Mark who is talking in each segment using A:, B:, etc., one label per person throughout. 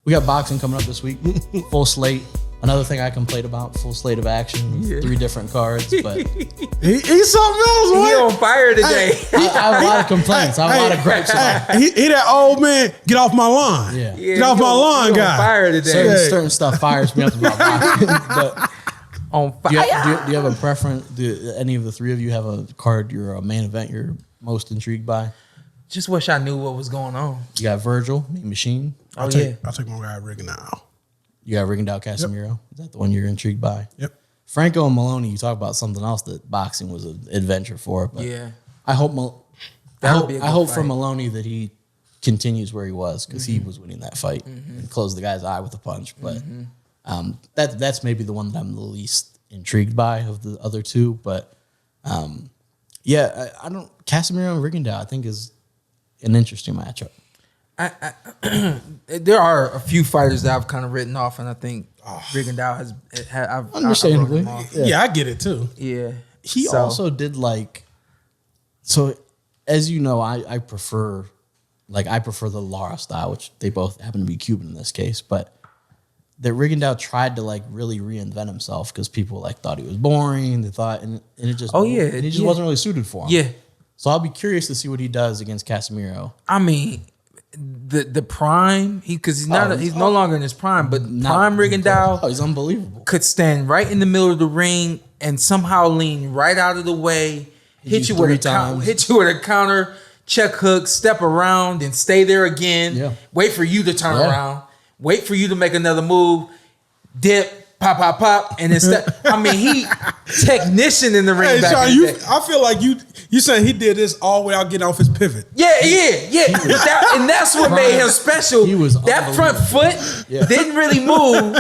A: We got boxing coming up this week. Full slate. Another thing I complained about, full slate of action, 3 different cards, but
B: he's something else, man.
C: He on fire today.
A: I have a lot of complaints. I have a lot of gripes about it.
B: He that old man, get off my lawn.
A: Yeah.
B: Get off my lawn, guy.
C: On fire today.
A: Certain stuff fires me up about boxing. But
C: On fire.
A: do you have a preference? Do any of the 3 of you have a card, a main event you're most intrigued by?
C: Just wish I knew what was going on.
A: You got Virgil, Mean Machine.
B: I'll take my guy Rigondeaux.
A: You got Rigondeaux Casimero. Yep. Is that the one you're intrigued by?
B: Yep.
A: Franco and Maloney, you talk about something else that boxing was an adventure for. But
C: yeah.
A: I hope
C: fight.
A: for Maloney that he continues where he was because he was winning that fight and closed the guy's eye with a punch. But that's maybe the one that I'm the least intrigued by of the other 2. But I don't. Casimero and Rigondeaux, I think, is an interesting matchup.
C: There are a few fighters that I've kind of written off, and I think Rigondeaux has. I've
A: Understandably,
B: I get it too.
C: Yeah,
A: he also did so. As you know, I prefer the Lara style, which they both happen to be Cuban in this case, but that Rigondeaux tried to really reinvent himself because people thought he was boring. They thought, and it just it just wasn't really suited for him.
C: Yeah.
A: So I'll be curious to see what he does against Casimero.
C: I mean, the prime, he's no longer in his prime, but prime Rigondeaux,
A: he's unbelievable.
C: Could stand right in the middle of the ring and somehow lean right out of the way, hit you with a counter, check hook, step around, and stay there again. Wait for you to turn around, wait for you to make another move, dip. Pop, and then he technician in the ring.
B: Hey, Shawn, I feel like you saying he did this all without getting off his pivot.
C: Yeah. And that's what made him special.
A: He was
C: that front foot didn't really move,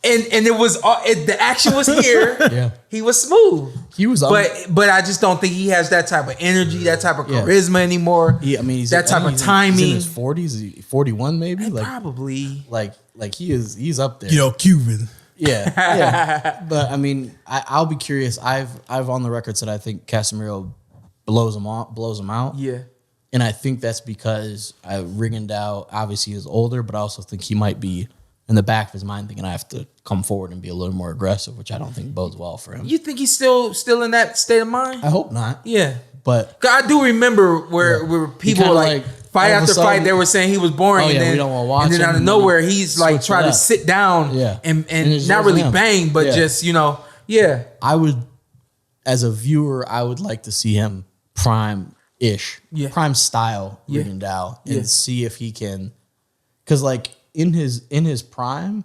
C: and it was the action was here.
A: Yeah,
C: he was smooth.
A: He was,
C: but I just don't think he has that type of energy, that type of charisma anymore.
A: He's
C: that type of timing.
A: He's in his 40s, 41 maybe.
C: Probably.
A: He's up there.
B: Cuban.
A: Yeah. But I'll be curious. I've on the record said I think Casimero blows him out.
C: Yeah.
A: And I think that's because Rigondeaux obviously is older, but I also think he might be in the back of his mind thinking I have to come forward and be a little more aggressive, which I don't think bodes well for him.
C: You think he's still in that state of mind?
A: I hope not.
C: Yeah.
A: But
C: I do remember where people fight after fight, they were saying he was boring. And then,
A: we don't want to watch him.
C: And then out of nowhere, he's trying to sit down and not really bang, but just,
A: I would, as a viewer, I would like to see him prime-ish, prime style Rigondeaux and see if he can, because in his prime,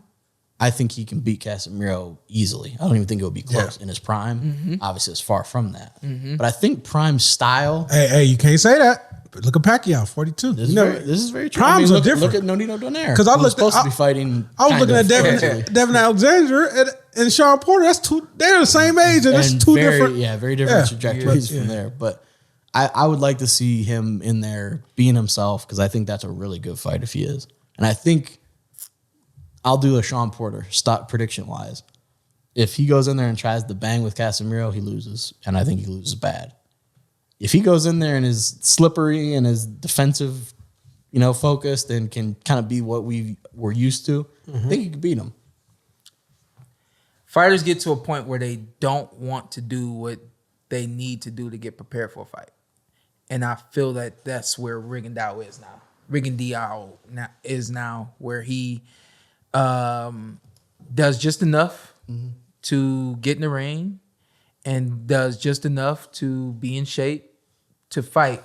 A: I think he can beat Casimero easily. I don't even think it would be close in his prime. Obviously, it's far from that. But I think prime style.
B: Hey, you can't say that. But look at Pacquiao, 42.
A: This is very true.
B: Primes are different.
A: Look at Nonito Donaire.
B: Because I was
A: supposed to be fighting.
B: I was looking at Devin Alexander and Shawn Porter. They're the same age, and that's two different.
A: Yeah, very different trajectories from there. But I would like to see him in there being himself because I think that's a really good fight if he is. And I think I'll do a Shawn Porter stock prediction wise. If he goes in there and tries to bang with Casimero, he loses, and I think he loses bad. If he goes in there and is slippery and is defensive, focused and can kind of be what we were used to, I think he could beat him.
C: Fighters get to a point where they don't want to do what they need to do to get prepared for a fight. And I feel that that's where Rigondeaux is now. Rigondeaux is now where he does just enough to get in the ring and does just enough to be in shape to fight.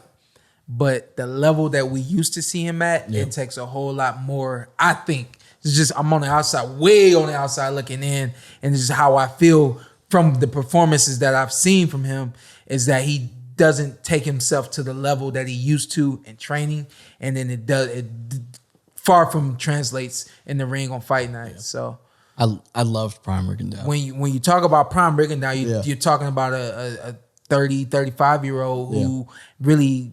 C: But the level that we used to see him at, it takes a whole lot more. I think it's just I'm on the outside, way on the outside looking in, and this is how I feel from the performances that I've seen from him is that he doesn't take himself to the level that he used to in training, and then it far from translates in the ring on fight night. So
A: I loved prime Rigondeaux.
C: When you talk about prime Rigondeaux, you're talking about a 30, 35-year-old who really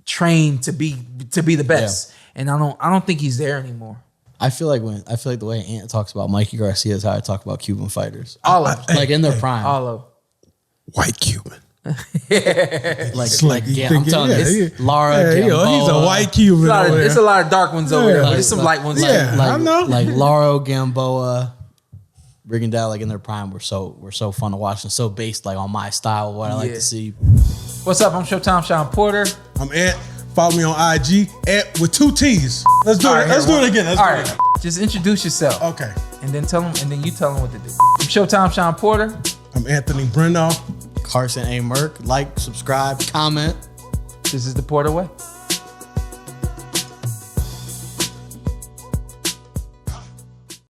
C: trained to be the best. And I don't think he's there anymore.
A: I feel like the way Ant talks about Mikey Garcia is how I talk about Cuban fighters.
C: All of them.
A: In their prime.
C: All of them.
B: White Cuban.
A: I'm telling you, it's Lara Gamboa.
B: He's a white Cuban over there.
C: It's a lot of dark ones over there, but there's some light ones.
B: I know.
A: Like Lara Gamboa, Rigondeaux, like in their prime, were so fun to watch and so based like on my style, what I like to see.
C: What's up? I'm Showtime Shawn Porter.
B: I'm Ant. Follow me on IG with 2 T's. Let's do it. Let's do it again. All right.
C: Just introduce yourself.
B: Okay.
C: And then you tell them what to do. I'm Showtime Shawn Porter.
B: I'm Anthony Brenagh.
A: Carson A. Merk. Like, subscribe, comment.
C: This is the Porter Way.